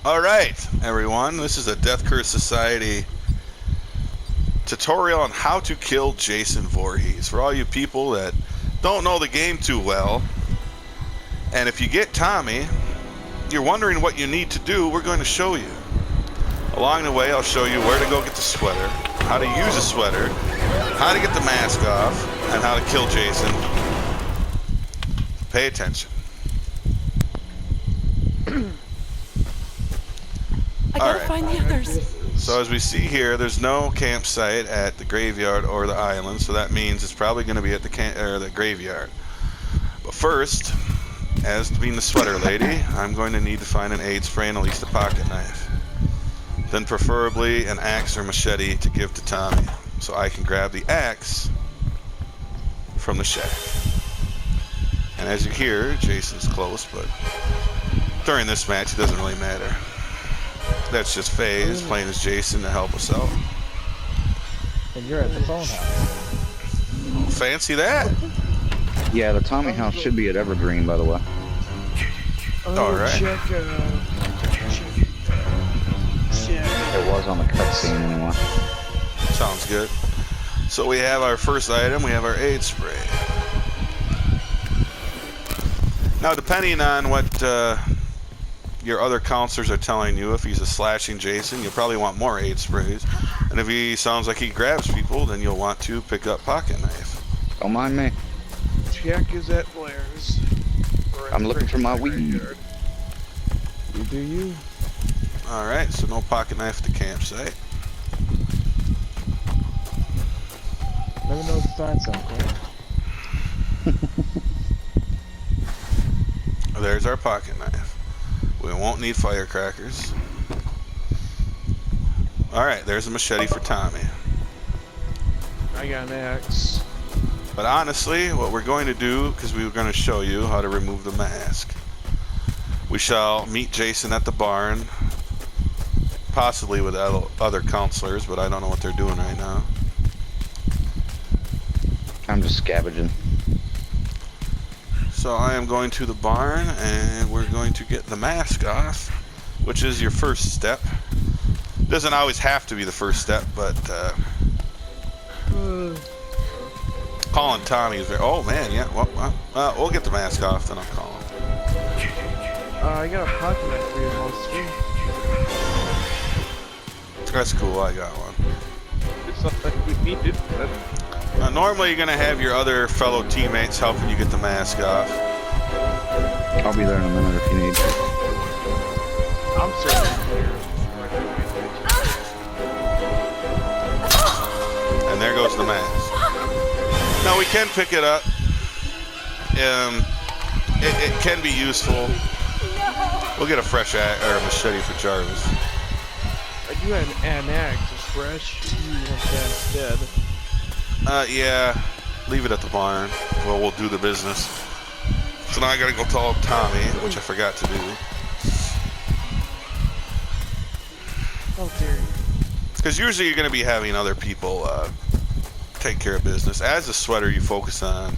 Alright, everyone, this is a Death Curse Society tutorial on how to kill Jason Voorhees. For all you people that don't know the game too well, and if you get Tommy, you're wondering what you need to do, we're going to show you. Along the way, I'll show you where to go get the sweater, how to use a sweater, how to get the mask off, and how to kill Jason. Pay attention. I gotta find the others. So as we see here, there's no campsite at the graveyard or the island, so that means it's probably going to be at the graveyard. But first, as being the sweater lady, I'm going to need to find an aid spray and at least a pocket knife. Then preferably an axe or machete to give to Tommy, so I can grab the axe from the shack. And as you hear, Jason's close, but during this match it doesn't really matter. That's just FaZe playing as Jason to help us out. And you're at the phone house. Oh, fancy that? Yeah, the Tommy house should be at Evergreen, by the way. Alright. It was on the cutscene anyway. Sounds good. So we have our first item, we have our aid spray. Now depending on what your other counselors are telling you, if he's a slashing Jason, you'll probably want more aid sprays. And if he sounds like he grabs people, then you'll want to pick up pocket knife. Don't mind me. Jack is at Blair's. I'm looking for my weed. You do you. Alright, so no pocket knife at the campsite. Let me know if you find something. There's our pocket knife. We won't need firecrackers. Alright, there's a machete for Tommy. I got an axe. But honestly, what we're going to do, because we were going to show you how to remove the mask. We shall meet Jason at the barn, possibly with other counselors, but I don't know what they're doing right now. I'm just scavenging. So I am going to the barn, and we're going to get the mask off, which is your first step. Doesn't always have to be the first step, but calling Tommy is very... Oh, man, yeah. Well, we'll get the mask off, then I'll call him. I got a pocket knife for you, mostly. That's cool, I got one. It's not like we needed, but... Normally you're going to have your other fellow teammates helping you get the mask off. I'll be there in a minute if you need. I'm certainly here. And there goes the mask. Now we can pick it up. It can be useful. We'll get a fresh or a machete for Jarvis. I do have an axe. It's fresh. You want that instead. Yeah, leave it at the barn. Well, we'll do the business. So now I gotta go tell Tommy, which I forgot to do. Oh dear. Because usually you're gonna be having other people take care of business. As a sweater, you focus on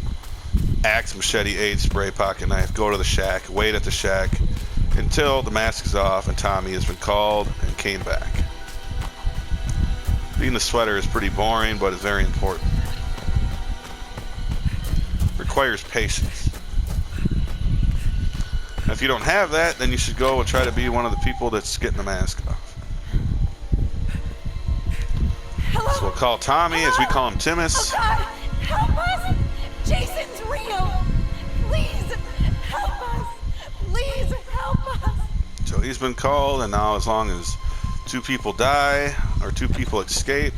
axe, machete, aid spray, pocket knife. Go to the shack, wait at the shack until the mask is off and Tommy has been called and came back. Being the sweater is pretty boring, but it's very important. Requires patience. And if you don't have that, then you should go and try to be one of the people that's getting the mask off. Hello? So we'll call Tommy, as we call him Timus. Oh God! Help us! Jason's real! Please help us! Please help us! So he's been called, and now as long as 2 people die, or 2 people escape,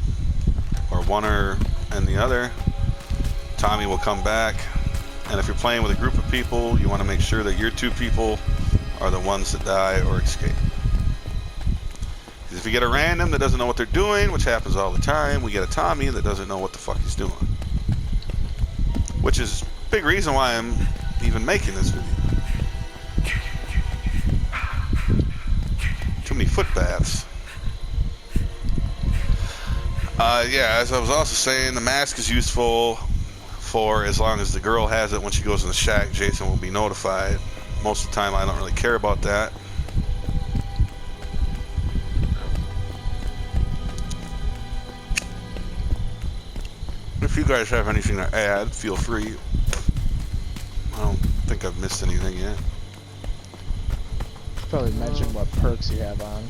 or one and the other, Tommy will come back. And if you're playing with a group of people, you want to make sure that your 2 people are the ones that die or escape. Because if you get a random that doesn't know what they're doing, which happens all the time, we get a Tommy that doesn't know what the fuck he's doing. Which is a big reason why I'm even making this video. Too many foot baths. Yeah, as I was also saying, the mask is useful for as long as the girl has it. When she goes in the shack, Jason will be notified. Most of the time I don't really care about that. if you guys have anything to add, feel free. I don't think I've missed anything yet. Probably mention what perks you have on.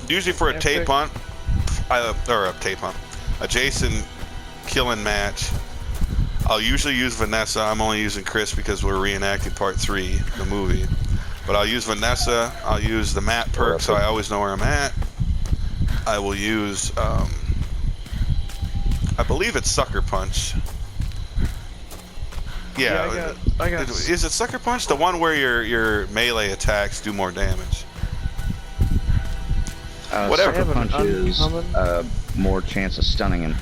Usually for a tape hunt, a Jason killing match, I'll usually use Vanessa. I'm only using Chris because we're reenacting part 3, the movie. But I'll use Vanessa. I'll use the map perk, so I always know where I'm at. I will use, I believe it's Sucker Punch. Yeah, I got is it Sucker Punch? The one where your melee attacks do more damage. Whatever. Sucker Punch is more chance of stunning him.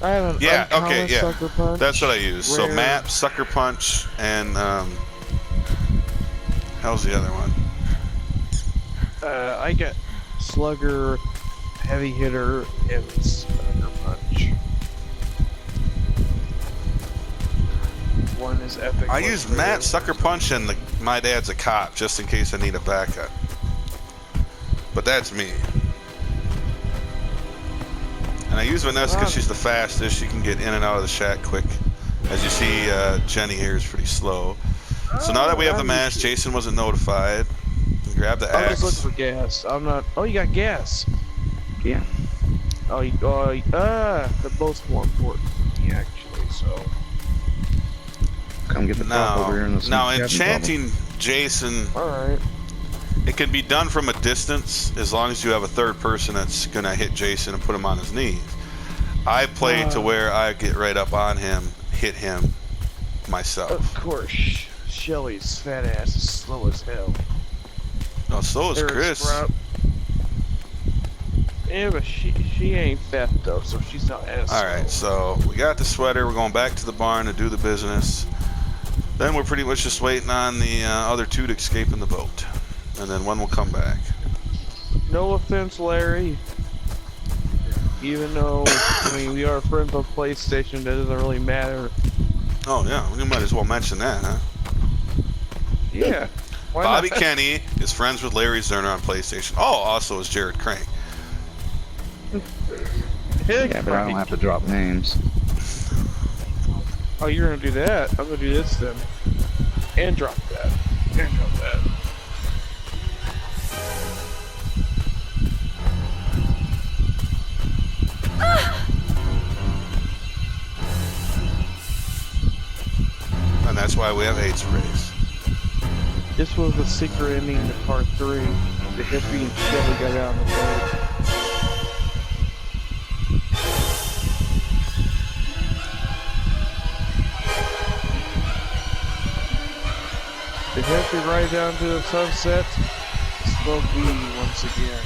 I have an uncommon Sucker Punch. That's what I use. So map, Sucker Punch, and how's the other one? I got Slugger, Heavy Hitter, and Sucker Punch. One is epic. I use Matt, Sucker Punch, and my dad's a cop just in case I need a backup. But that's me. And I use Vanessa because she's the fastest. She can get in and out of the shack quick. As you see, Jenny here is pretty slow. So now that we have the mask, Jason wasn't notified. Grab the axe. I was looking for gas. I'm not. Oh, you got gas. Yeah. Oh, they're both more important to me, actually, so. Come get the prop over here in the Now, enchanting Jason, Alright. it can be done from a distance as long as you have a third person that's going to hit Jason and put him on his knees. I play to where I get right up on him, hit him myself. Of course, Shelly's fat ass is slow as hell. No, so is Chris. Sprout. Yeah, but she ain't fat though, so she's not as Alright, so we got the sweater. We're going back to the barn to do the business. Then we're pretty much just waiting on the other two to escape in the boat. And then one will come back. No offense, Larry. Even though, I mean, we are friends on PlayStation, that doesn't really matter. Oh, yeah. We might as well mention that, huh? Yeah. Why Bobby not? Kenny is friends with Larry Zerner on PlayStation. Oh, also is Jared Crank. Yeah, but I don't have to drop names. Oh, you're gonna do that? I'm gonna do this then. And drop that. And drop that. And that's why we have AIDS race. This was the secret ending to part 3. The hippie and Shelly got out on the boat. The hippie right down to the sunset. Smoke weed once again.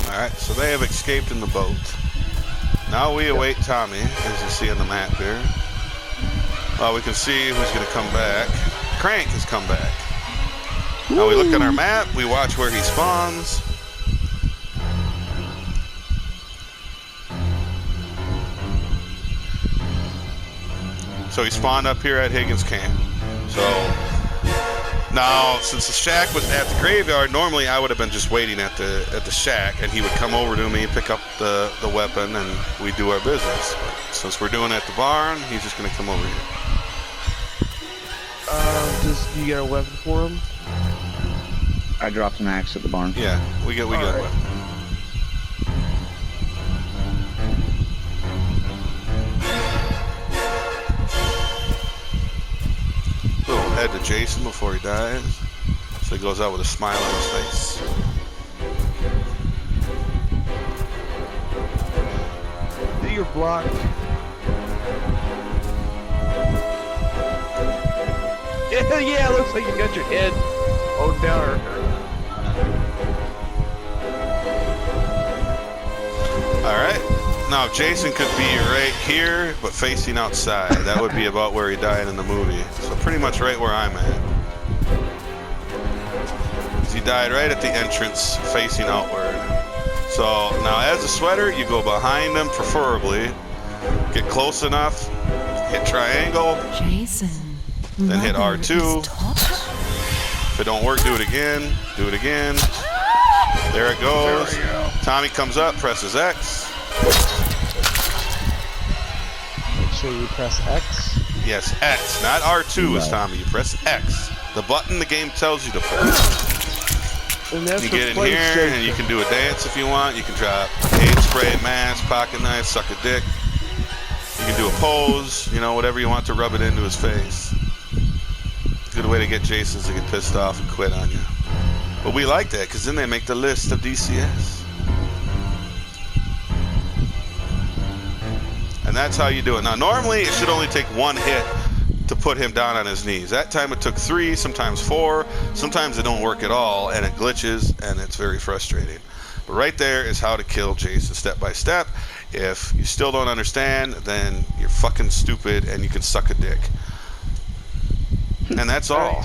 Alright, so they have escaped in the boat. Now we await Tommy, as you see on the map here. Well, we can see who's going to come back. Crank has come back. Now we look at our map, we watch where he spawns. So he spawned up here at Higgins Camp. So now, since the shack was at the graveyard, normally I would have been just waiting at the shack, and he would come over to me, pick up the weapon, and we do our business. But since we're doing it at the barn, he's just gonna come over here. Just you get a weapon for him? I dropped an axe at the barn. Yeah, we got a weapon. Little head to Jason before he dies, so he goes out with a smile on his face. You're blocked. Yeah, looks like you got your head owed down. All right, Now, Jason could be right here, but facing outside. That would be about where he died in the movie. So pretty much right where I'm at. He died right at the entrance, facing outward. So now as a sweater, you go behind him, preferably. Get close enough, hit triangle, Jason. then hit Mother R2. is taught. If it don't work, do it again. Do it again. There it goes. Tommy comes up, presses X. Make sure you press X. Yes, X, not R2 is Right. Tommy. You press X. The button the game tells you to press. And that's You for get in here PlayStation. and you can do a dance if you want. You can drop paint spray, mask, pocket knife, suck a dick. You can do a pose, you know, whatever you want to rub it into his face. Good way to get Jasons to get pissed off and quit on you. But we like that because then they make the list of DCS. And that's how you do it. Now, normally it should only take one hit to put him down on his knees. That time it took 3, sometimes 4. Sometimes it don't work at all, and it glitches, and it's very frustrating. But right there is how to kill Jason step by step. If you still don't understand, then you're fucking stupid, and you can suck a dick. And that's all.